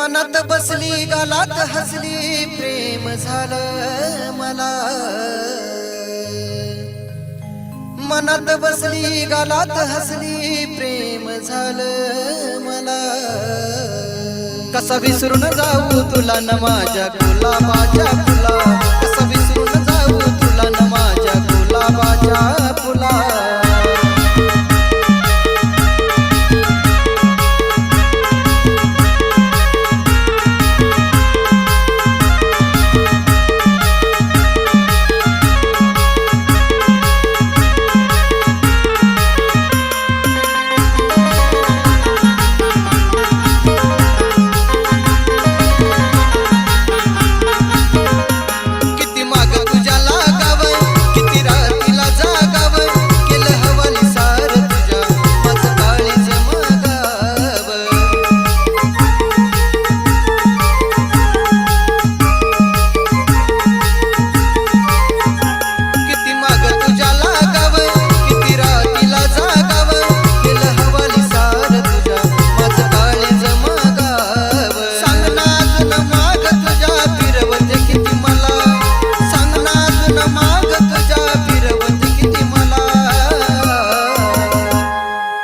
मनात बसली गालात हसली प्रेम झालं मला मनात बसली गालात हसली प्रेम झालं मला कसा विसरून जाऊ तुला न माझ्या गुलाबाच्या फुला कसा विसरून जाऊ तुला न माझ्या गुलाबाच्या फुला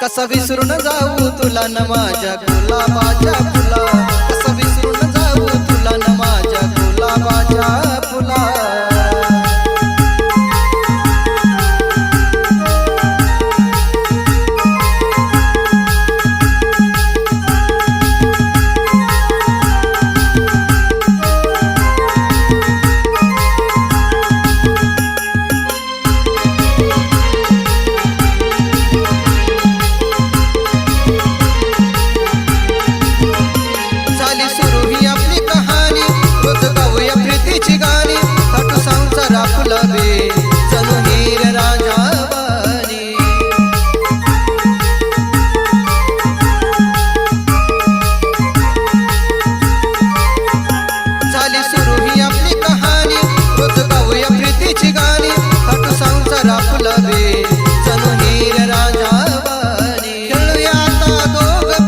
कसा विसरून जाऊ तुला न माझ्या गुलाबाच्या फुला कसा विसरून जाऊ तुला न माझ्या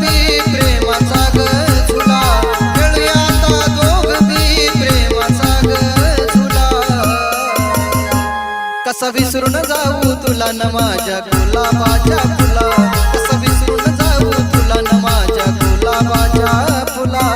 गुलाबाच्या फुला कसा विसरून जाऊ तुला न माझ्या गुलाबाच्या फुला कसा विसरून जाऊ तुला न माझ्या गुलाबाच्या फुला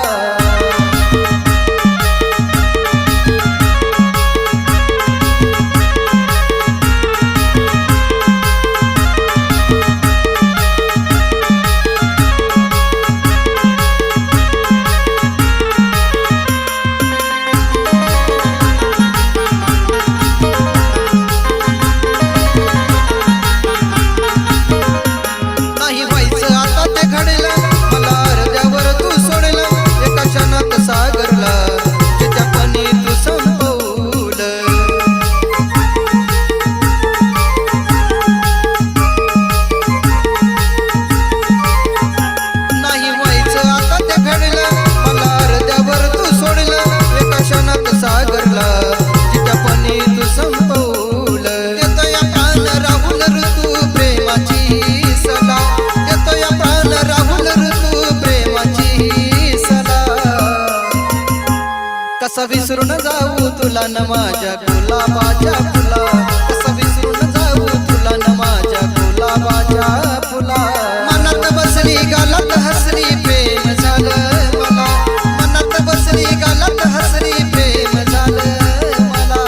कसा विसरून जाऊ तुला न माझ्या गुलाबाच्या फुला कसा विसरून जाऊ तुला न माझ्या गुलाबाच्या फुला मनात बसली गालात हसली प्रेम झालं मला मनात बसली गालात हसली प्रेम झालं मला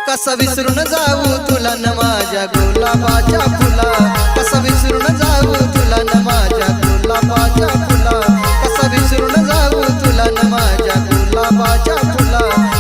कसा विसरून जाऊ तुला न माझ्या गुलाबाच्या फुला कसा विसरून जाऊ तुला न माझ्या गुलाबाच्या फुला कसा विसरून जाऊ तुला न माझ्या गुलाबाच्या फुला